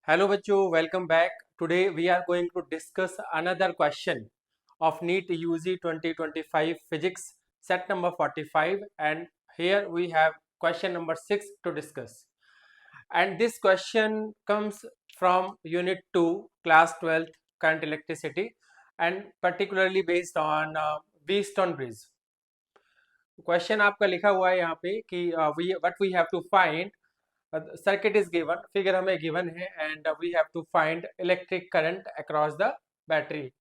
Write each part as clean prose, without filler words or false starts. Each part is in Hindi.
Hello बच्चों, welcome back. Today we are going to discuss another question of NEET UG 2025 Physics set number 45, and here we have question number 6 to discuss. And this question comes from Unit 2, Class 12th, Current Electricity, and particularly based on Wheatstone Bridge. Question आपका लिखा हुआ है यहाँ पे कि what we have to find. Circuit is given, figure हमें given है, and we have to find electric current across the battery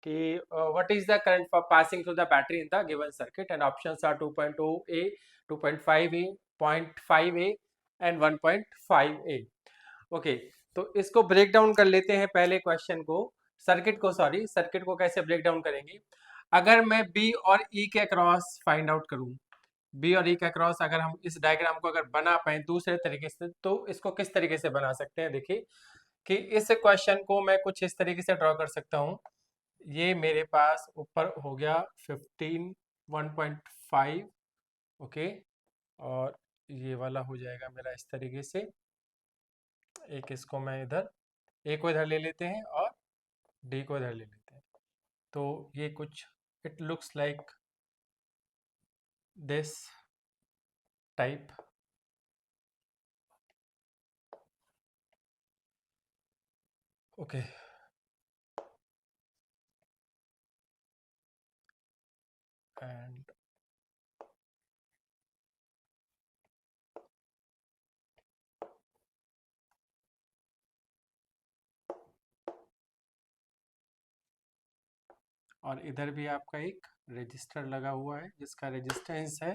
कि what is the current for passing through the battery in the given circuit, and options are 2.0a, 2.5a, 0.5a and 1.5a. Okay, तो इसको ब्रेक डाउन कर लेते हैं पहले क्वेश्चन को, सर्किट को कैसे ब्रेक डाउन करेंगे। अगर मैं बी और ई के अक्रॉस फाइंड आउट करूं, बी और ई के अक्रॉस अगर हम इस डायग्राम को अगर बना पाए दूसरे तरीके से, तो इसको किस तरीके से बना सकते हैं। देखिए कि इस क्वेश्चन को मैं कुछ इस तरीके से ड्रॉ कर सकता हूँ। ये मेरे पास ऊपर हो गया 15 1.5, ओके, और ये वाला हो जाएगा मेरा इस तरीके से। एक इसको मैं इधर, ए को इधर ले लेते हैं और डी को इधर ले लेते हैं, तो ये कुछ it looks like this type. Okay, and और इधर भी आपका एक रजिस्टर लगा हुआ है जिसका रेजिस्टेंस है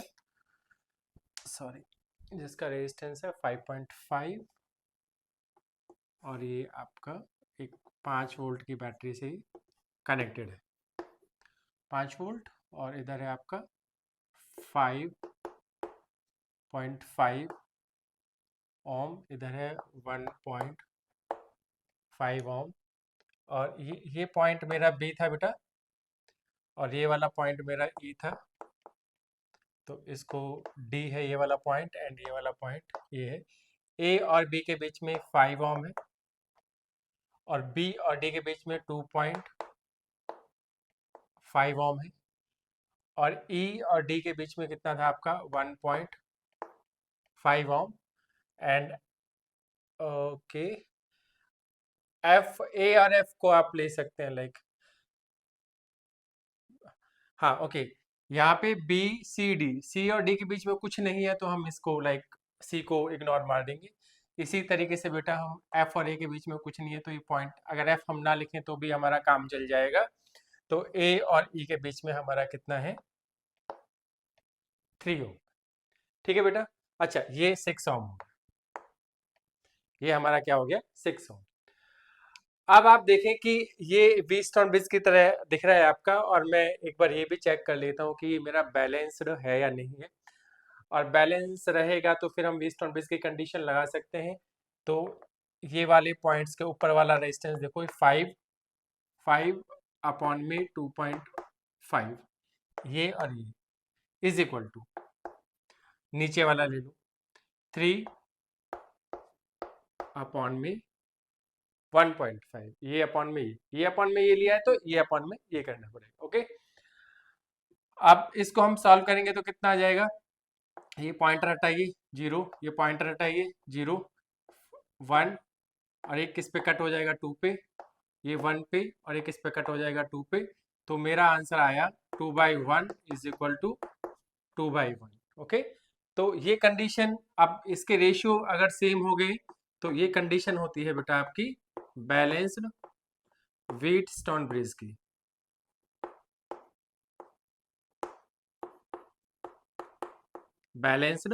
5.5, और ये आपका एक 5 वोल्ट की बैटरी से कनेक्टेड है, 5 वोल्ट, और इधर है आपका 5.5 ओम, इधर है 1.5 ओम, और ये पॉइंट मेरा बी था बेटा, और ये वाला पॉइंट मेरा ई था, तो इसको डी है ये वाला पॉइंट, एंड ये वाला पॉइंट ये है। ए और बी के बीच में 5 ओम है, और बी और डी के बीच में 2.5 ओम है, और ई और डी के बीच में कितना था आपका 1.5 ओम, एंड ओके, एफ, ए और एफ को आप ले सकते हैं लाइक, हाँ ओके, यहाँ पे बी सी डी, सी और डी के बीच में कुछ नहीं है, तो हम इसको लाइक सी को इग्नोर मार देंगे। इसी तरीके से बेटा हम एफ और ए के बीच में कुछ नहीं है, तो ये पॉइंट अगर एफ हम ना लिखें तो भी हमारा काम चल जाएगा। तो ए और ई के बीच में हमारा कितना है 3 ओम, ठीक है बेटा। अच्छा, ये 6 ओम हो गया, ये हमारा क्या हो गया 6 ओम। अब आप देखें कि ये व्हीटस्टोन ब्रिज की तरह दिख रहा है आपका, और मैं एक बार ये भी चेक कर लेता हूँ कि मेरा बैलेंस्ड है या नहीं है, और बैलेंस रहेगा तो फिर हम व्हीटस्टोन ब्रिज की कंडीशन लगा सकते हैं। तो ये वाले पॉइंट्स के ऊपर वाला रेजिस्टेंस देखो, 5 अपॉन में 2.5, ये और ये इज इक्वल टू, नीचे वाला ले लो 3 अपॉन में 1.5, ये अपॉन में ये अपॉन में ये लिया है, तो ये अपॉन में ये करना पड़ेगा। ओके, अब इसको हम सॉल्व करेंगे तो कितना आ जाएगा, ये पॉइंटर हटाइए 0, ये पॉइंटर हटाइए 0, 1, और एक किस पे कट हो जाएगा 2 पे, ये 1 पे, और एक किस पे कट हो जाएगा 2 पे, तो मेरा आंसर आया 2/1 इज इक्वल टू 2/1। ओके, तो ये कंडीशन, अब इसके रेशियो अगर सेम हो गए तो ये कंडीशन होती है बेटा आपकी बैलेंस्ड व्हीटस्टोन ब्रिज की। बैलेंस्ड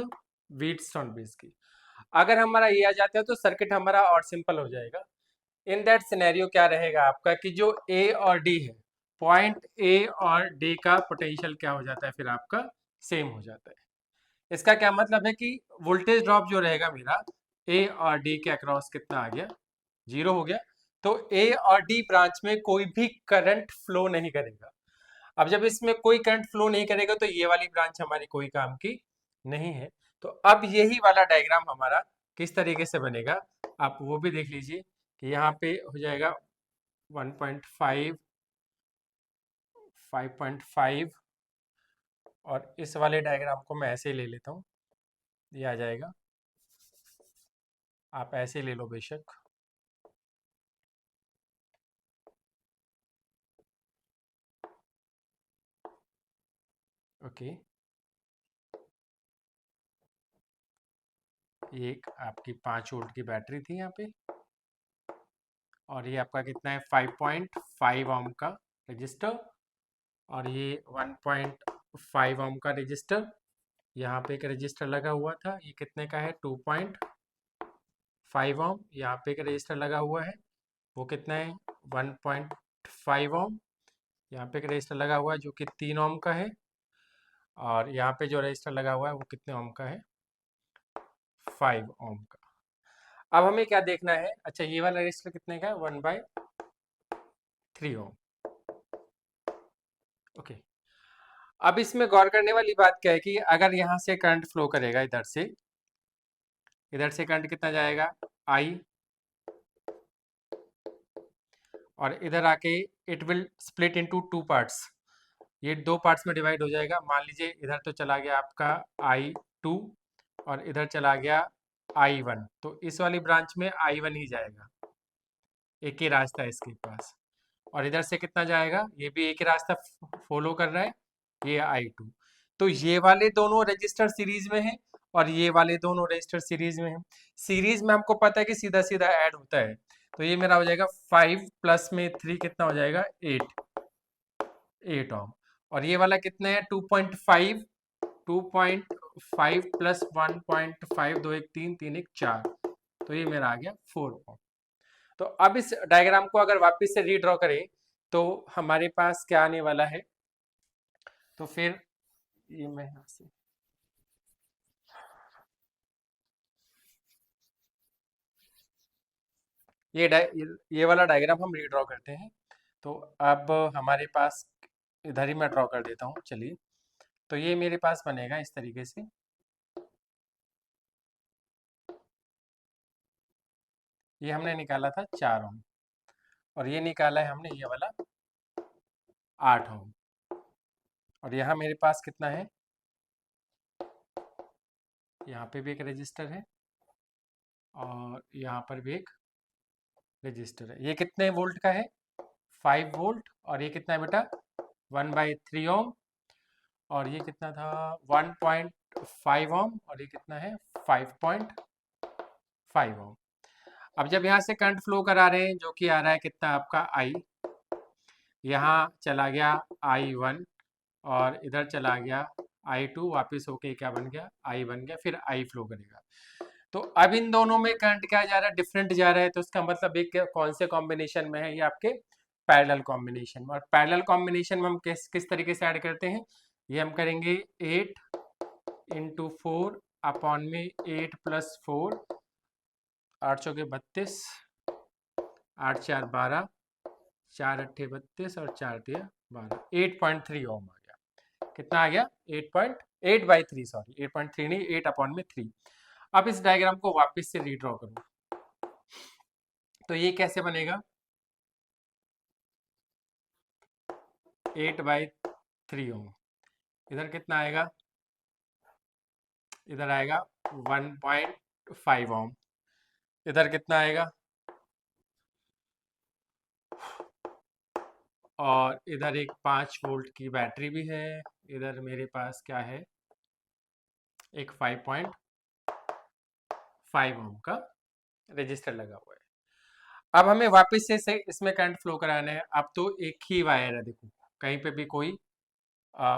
व्हीटस्टोन ब्रिज की अगर हमारा ये आ जाता है तो सर्किट हमारा और सिंपल हो जाएगा। इन दैट सिनेरियो क्या रहेगा आपका कि जो ए और डी है, पॉइंट ए और डी का पोटेंशियल क्या हो जाता है फिर आपका सेम हो जाता है। इसका क्या मतलब है कि वोल्टेज ड्रॉप जो रहेगा मेरा ए और डी के अक्रॉस कितना आ गया, 0 हो गया। तो ए और डी ब्रांच में कोई भी करंट फ्लो नहीं करेगा। अब जब इसमें कोई करंट फ्लो नहीं करेगा तो ये वाली ब्रांच हमारी कोई काम की नहीं है। तो अब यही वाला डायग्राम हमारा किस तरीके से बनेगा आप वो भी देख लीजिए कि यहाँ पे हो जाएगा 1.5, 5.5, और इस वाले डायग्राम को मैं ऐसे ही ले लेता हूँ, ये आ जाएगा। आप ऐसे ले लो बेशक। ओके, ये एक आपकी 5 वोल्ट की बैटरी थी यहाँ पे, और ये आपका कितना है 5.5 ओम का रजिस्टर, और ये 1.5 ओम का रजिस्टर। यहाँ पे एक रजिस्टर लगा हुआ था, ये कितने का है 2.5 ओम। यहाँ पे एक रजिस्टर लगा हुआ है, वो कितना है 1.5 ओम। यहाँ पे एक रजिस्टर लगा हुआ है जो कि 3 ओम का है, और यहाँ पे जो रजिस्टर लगा हुआ है वो कितने ओम का है 5 ओम का। अब हमें क्या देखना है, अच्छा ये वाला रजिस्टर कितने का है 1/3 ओम। ओके, अब इसमें गौर करने वाली बात क्या है कि अगर यहाँ से करंट फ्लो करेगा, इधर से करंट कितना जाएगा आई, और इधर आके it will split into 2 parts, ये 2 पार्ट्स में डिवाइड हो जाएगा। मान लीजिए इधर तो चला गया आपका I2 और इधर चला गया I1, तो इस वाली ब्रांच में I1 ही जाएगा, एक ही रास्ता है इसके पास। और इधर से कितना जाएगा, ये भी एक ही रास्ता फॉलो कर रहा है, ये I2। तो ये वाले दोनों रजिस्टर सीरीज में है और ये वाले दोनों रजिस्टर सीरीज में है। सीरीज में हमको पता है कि सीधा सीधा ऐड होता है, तो ये मेरा हो जाएगा 5 प्लस में 3 कितना हो जाएगा 8 ओम। और ये वाला कितना है 2.5, 2.5 प्लस 1.5, 2 1 3, 3 1 4, तो ये मेरा आ गया 4 ओम। तो अब इस डायग्राम को अगर वापस से रीड्रॉ करें तो हमारे पास क्या आने वाला है, तो फिर ये मैं यहाँ से ये वाला डायग्राम हम रीड्रॉ करते हैं। तो अब हमारे पास इधर ही मैं ड्रॉ कर देता हूँ, चलिए। तो ये मेरे पास बनेगा इस तरीके से, ये हमने निकाला था 4 ओम, और ये निकाला है हमने ये वाला 8 ओम, और यहाँ मेरे पास कितना है, यहाँ पे भी एक रजिस्टर है और यहाँ पर भी एक रजिस्टर है। ये कितने वोल्ट का है 5 वोल्ट, और ये कितना है बेटा 1/3 ओम, और ये कितना था 1.5 ओम, और ये कितना है 5.5 ओम। अब जब यहाँ से करंट फ्लो करा रहे हैं जो कि आ रहा है कितना आपका I, यहाँ चला गया I1 और इधर चला गया I2, वापस होके क्या बन गया I बन गया, फिर I फ्लो करेगा। तो अब इन दोनों में करंट क्या जा रहा है डिफरेंट जा रहा है, तो इसका मतलब एक कौन से कॉम्बिनेशन में है, ये आपके पैरेलल कॉम्बिनेशन में। और पैरेलल कॉम्बिनेशन में हम किस किस तरीके से ऐड करते हैं, ये हम करेंगे 8 इंटू 4 अपॉन में 8 प्लस 4, 8 चौके 32, 8 4 12, 4 अट्ठे 32 और 4 तिया 12, 8.3 ओम आ गया। कितना आ गया 8.8/3, सॉरी 8.3 नहीं, 8 अपॉन में 3। अब इस डायग्राम को वापस से रीड्रॉ करो, तो ये कैसे बनेगा 8/3 ओम, इधर कितना आएगा, इधर आएगा 1.5 ओम, इधर कितना आएगा, और इधर एक 5 वोल्ट की बैटरी भी है, इधर मेरे पास क्या है एक 5.5 ओम का रजिस्टर लगा हुआ है। अब हमें वापस से इसमें करंट फ्लो कराना है। अब तो एक ही वायर है, देखो कहीं पे भी कोई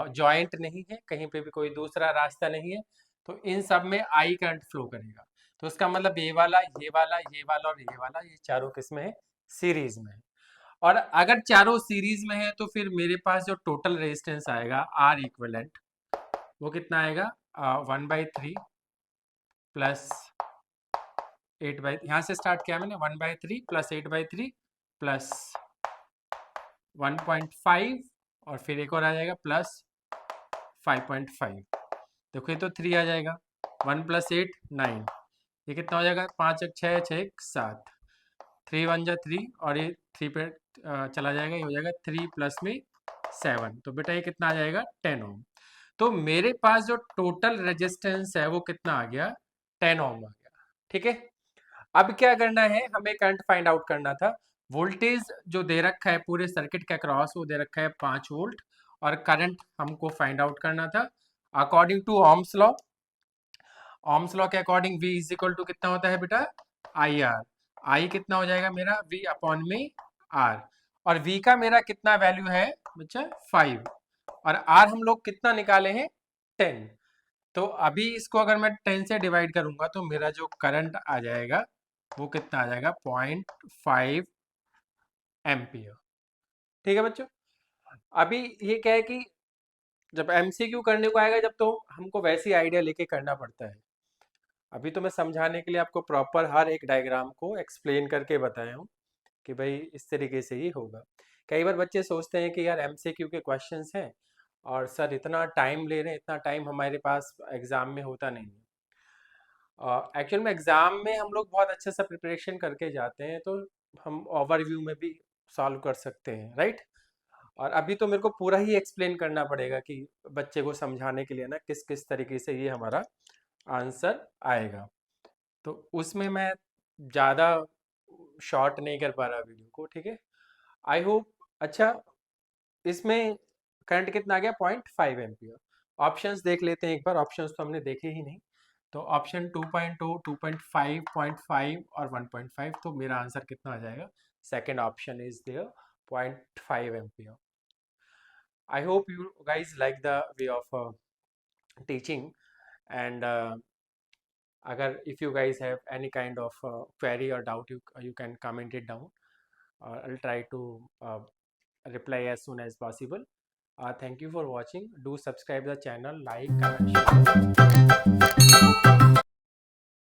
जॉइंट नहीं है, कहीं पे भी कोई दूसरा रास्ता नहीं है, तो इन सब में आई करंट फ्लो करेगा। तो इसका मतलब ये वाला, ये वाला, ये वाला और ये वाला, ये चारों किसमें है सीरीज में है। और अगर चारों सीरीज में है तो फिर मेरे पास जो टोटल रेजिस्टेंस आएगा आर इक्विवेलेंट, वो कितना आएगा 1/3 प्लस 8/, यहाँ से स्टार्ट किया मैंने 1/3 प्लस 8/3 प्लस 1.5, और फिर एक और आ जाएगा प्लस 5.5। देखो ये तो 3 आ जाएगा, 1 + 8 9, ये कितना हो जाएगा 5 1 6 6 1 7, 3 1 जा 3 और ये 3 पे चला जाएगा, ये हो जाएगा 3 प्लस में 7। तो बेटा ये कितना आ जाएगा 10 ओम। तो मेरे पास जो टोटल रेजिस्टेंस है वो कितना आ गया 10 ओम आ गया। ठीक है, अब क्या करना है, हमें करंट फाइंड आउट करना था। वोल्टेज जो दे रखा है पूरे सर्किट के अक्रॉस वो दे रखा है 5 वोल्ट, और करंट हमको फाइंड आउट करना था according to Ohm's law. Ohm's law के according V is equal to कितना होता है बेटा आई आर। आई कितना हो जाएगा मेरा V अपॉन में आर, और V का मेरा कितना वैल्यू है बच्चा 5, और R हम लोग कितना निकाले हैं 10। तो अभी इसको अगर मैं 10 से डिवाइड करूंगा तो मेरा जो करंट आ जाएगा वो कितना आ जाएगा 0.5 एम्पियर। ठीक है बच्चों, अभी ये क्या है कि जब एमसीक्यू करने को आएगा जब, तो हमको वैसी आइडिया लेके करना पड़ता है। अभी तो मैं समझाने के लिए आपको प्रॉपर हर एक डायग्राम को एक्सप्लेन करके बताया हूँ कि भाई इस तरीके से ही होगा। कई बार बच्चे सोचते हैं कि यार एमसीक्यू के क्वेश्चंस हैं और सर इतना टाइम ले रहे हैं, इतना टाइम हमारे पास एग्जाम में होता नहीं है। एक्चुअल में एग्जाम में हम लोग बहुत अच्छे से प्रिपरेशन करके जाते हैं, तो हम ओवरव्यू में भी सॉल्व कर सकते हैं, राइट। और अभी तो मेरे को पूरा ही एक्सप्लेन करना पड़ेगा कि बच्चे को समझाने के लिए ना किस किस तरीके से ये हमारा आंसर आएगा। तो उसमें मैं ज़्यादा शॉर्ट नहीं कर पा रहा वीडियो को, ठीक है। I hope. अच्छा, इसमें करंट कितना आ गया 0.5 एम्पियर। ऑप्शंस देख लेते हैं एक बार, ऑप्शंस तो हमने देखे ही नहीं। तो ऑप्शन 2.2, 2.5, 0.5 और 1.5, तो मेरा आंसर कितना आ जाएगा, second option is there 0.5 ampere. I hope you guys like the way of teaching, and agar if you guys have any kind of query or doubt, you can comment it down. I'll try to reply as soon as possible. Thank you for watching. Do subscribe the channel, like, comment, share.